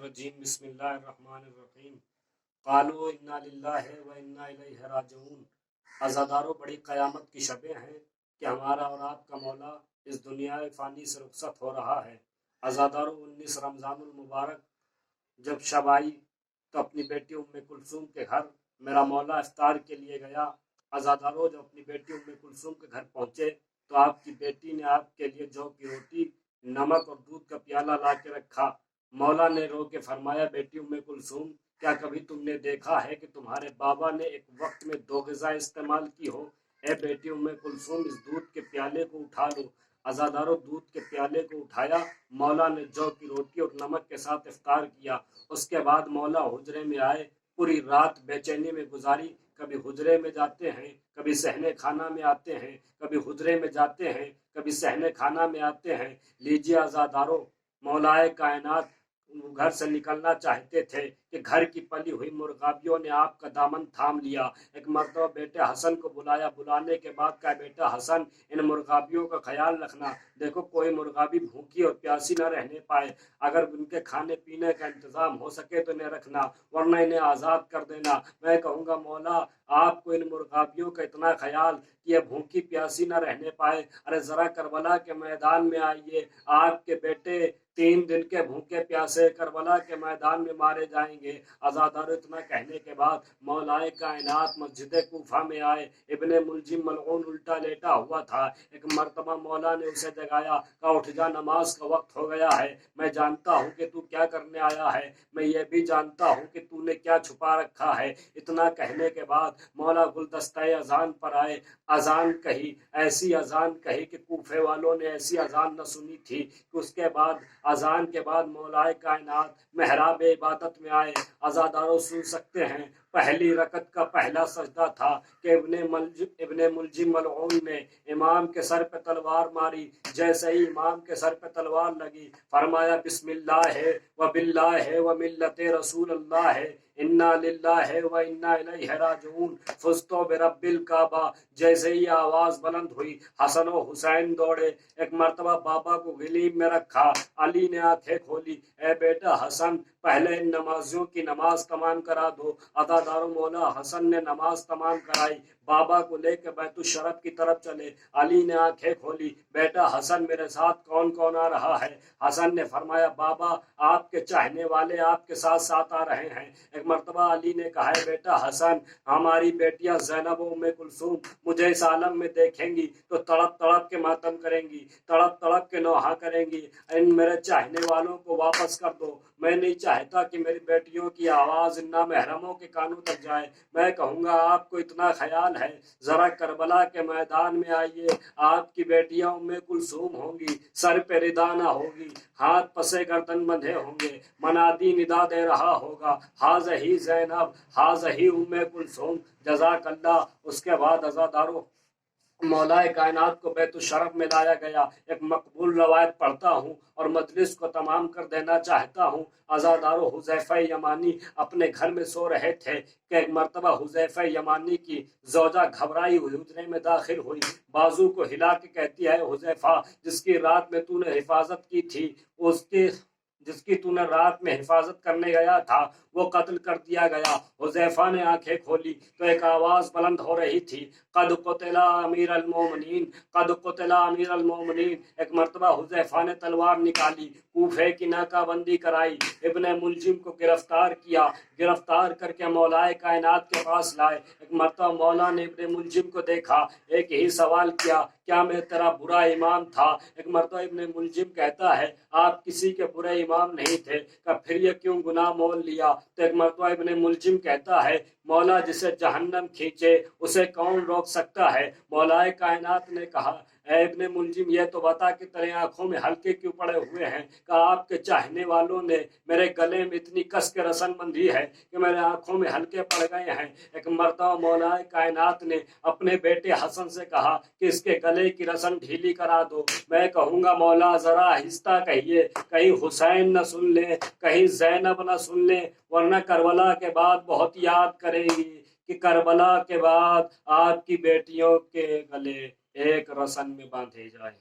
الرجیم بسم اللہ الرحمن الرحیم قالوا انا للہ و انا الیہ راجعون۔ عزادارو بڑی قیامت کی شبیں ہیں کہ ہمارا اور آپ کا مولا اس دنیا فانی سے رخصت ہو رہا ہے۔ عزادارو 19 رمضان المبارک جب شب آئی تو اپنی بیٹی ام کلثوم کے گھر میرا مولا افطار کے لیے گیا۔ عزادارو جب اپنی بیٹی ام کلثوم کے گھر پہنچے تو آپ کی بیٹی نے آپ کے لیے جو کی روٹی، نمک اور دودھ کا پیالہ لا کے رکھا۔ مولا نے رو کے فرمایا، بیٹی ام کلثوم، کیا کبھی تم نے دیکھا ہے کہ تمہارے بابا نے ایک وقت میں 2 غذا استعمال کی ہو؟ اے بیٹی ام کلثوم، اس دودھ کے پیالے کو اٹھا لو۔ عزادارو دودھ کے پیالے کو اٹھایا، مولا نے جو کی روٹی اور نمک کے ساتھ افطار کیا۔ اس کے بعد مولا حجرے میں آئے، پوری رات بے چینی میں گزاری۔ کبھی حجرے میں جاتے ہیں، کبھی صحن خانہ میں آتے ہیں، کبھی حجرے میں جاتے ہیں، کبھی صحن خانہ میں آتے ہیں۔ لیجیے عزادارو، مولائے کائنات گھر سے نکلنا چاہتے تھے کہ گھر کی پلی ہوئی مرغابیوں نے آپ کا دامن تھام لیا۔ ایک مرتبہ بیٹے حسن کو بلایا، بلانے کے بعد کہا، بیٹا حسن، ان مرغابیوں کا خیال رکھنا، دیکھو کوئی مرغابی بھوکی اور پیاسی نہ رہنے پائے، اگر ان کے کھانے پینے کا انتظام ہو سکے تو انہیں رکھنا، ورنہ انہیں آزاد کر دینا۔ میں کہوں گا مولا، آپ کو ان مرغابیوں کا اتنا خیال کہ یہ بھوکی پیاسی نہ رہنے پائے، ارے ذرا کربلا کے میدان میں آئیے، آپ کے بیٹے 3 دن کے بھوکے پیاسے کربلا کے میدان میں مارے جائیں گے۔ عزادارو اتنا کہنے کے بعد مولائے کائنات مسجد کوفہ میں آئے۔ ابن ملجم ملعون الٹا لیٹا ہوا تھا۔ ایک مرتبہ مولا نے اسے جگایا، کہا اٹھ جا، نماز کا وقت ہو گیا ہے۔ میں جانتا ہوں کہ تو کیا کرنے آیا ہے، میں یہ بھی جانتا ہوں کہ تو نے کیا چھپا رکھا ہے۔ اتنا کہنے کے بعد مولا گلدستہ اذان پر آئے، اذان کہی، ایسی اذان کہی کہ کوفے والوں نے ایسی اذان نہ سنی تھی کہ اس کے بعد اذان کے بعد مولائے کائنات محراب عبادت میں آئے۔ عزادارو سن سکتے ہیں، پہلی رکعت کا پہلا سجدہ تھا کہ ابن ملجم ملعون نے امام کے سر پہ تلوار ماری۔ جیسے ہی امام کے سر پہ تلوار لگی، فرمایا بسم اللہ و باللہ و ملت رسول اللہ انا للہ و انا الیہ راجعون فزت برب الکعبہ۔ جیسے ہی آواز بلند ہوئی، حسن و حسین دوڑے، ایک مرتبہ بابا کو غلیب میں رکھا۔ علی نے آنکھیں کھولی، اے بیٹا حسن، پہلے ان نمازیوں کی نماز تمام کرا دو۔ عزادارو مولا حسن نے نماز تمام کرائی، بابا کو لے کے بیت الشرف کی طرف چلے۔ علی نے آنکھیں کھولی، بیٹا حسن، میرے ساتھ کون کون آ رہا ہے؟ حسن نے فرمایا، بابا آپ کے چاہنے والے آپ کے ساتھ ساتھ آ رہے ہیں۔ ایک مرتبہ علی نے کہا، بیٹا حسن، ہماری بیٹیاں زینب و ام کلثوم مجھے اس عالم میں دیکھیں گی تو تڑپ تڑپ کے ماتم کریں گی، تڑپ تڑپ کے نوحہ کریں گی، ان میرے چاہنے والوں کو واپس کر دو۔ میں نہیں چاہتا کہ میری بیٹیوں کی آواز ان نامحرموں کے کانوں تک جائے۔ میں کہوں گا آپ کو اتنا خیال ہے، ذرا کربلا کے میدان میں آئیے، آپ کی بیٹیاں ام کلثوم ہوں گی، سر پہ ردانہ ہوگی، ہاتھ پسے گردن بندھے ہوں گے، منادی ندا دے رہا ہوگا، ہاذہی زینب، ہاذہی ام کلثوم، جزاک اللہ۔ اس کے بعد عزادارو مولائے کائنات کو بیت الشرف میں لایا گیا۔ ایک مقبول روایت پڑھتا ہوں اور مجلس کو تمام کر دینا چاہتا ہوں۔ عزادارو حذیفہ یمانی اپنے گھر میں سو رہے تھے کہ ایک مرتبہ حذیفہ یمانی کی زوجہ گھبرائی ہوئی حجرے میں داخل ہوئی، بازو کو ہلا کے کہتی ہے، حذیفہ، جس کی رات میں تو نے حفاظت کی تھی، جس کی تو نے رات میں حفاظت کرنے گیا تھا، وہ قتل کر دیا گیا۔ حذیفہ نے آنکھیں کھولی تو ایک آواز بلند ہو رہی تھی، قد قتل امیر المومنین، قد قتل امیر المومنین۔ ایک مرتبہ حذیفہ نے تلوار نکالی، کوفے کی ناکہ بندی کرائی، ابن ملجم کو گرفتار کیا، گرفتار کر کے مولائے کائنات کے پاس لائے۔ ایک مرتبہ مولا نے ابن ملجم کو دیکھا، ایک ہی سوال کیا، کیا میں تیرا برا امام تھا؟ ایک مرتبہ ابن ملجم کہتا ہے، آپ کسی کے برے امام نہیں تھے، کہ پھر یہ کیوں گناہ مول لیا؟ تو ایک مرتبہ ابن ملجم کہتا ہے، مولا جسے جہنم کھینچے اسے کون روک سکتا ہے؟ مولائے کائنات نے کہا، اے ابن ملجم، یہ تو بتا کہ تیرے آنکھوں میں حلقے کیوں پڑے ہوئے ہیں؟ کہ آپ کے چاہنے والوں نے میرے گلے میں اتنی کس کے رسن بندھی ہے کہ میرے آنکھوں میں حلقے پڑ گئے ہیں۔ ایک مرتبہ مولائے کائنات نے اپنے بیٹے حسن سے کہا کہ اس کے گلے کی رسن ڈھیلی کرا دو۔ میں کہوں گا مولا ذرا آہستہ کہیے، کہیں حسین نہ سن لیں، کہیں زینب نہ سن لیں، ورنہ کربلا کے بعد بہت یاد کریں گی کہ کربلا کے بعد آپ کی بیٹیوں کے گلے ایک رسن میں باندھے جائے۔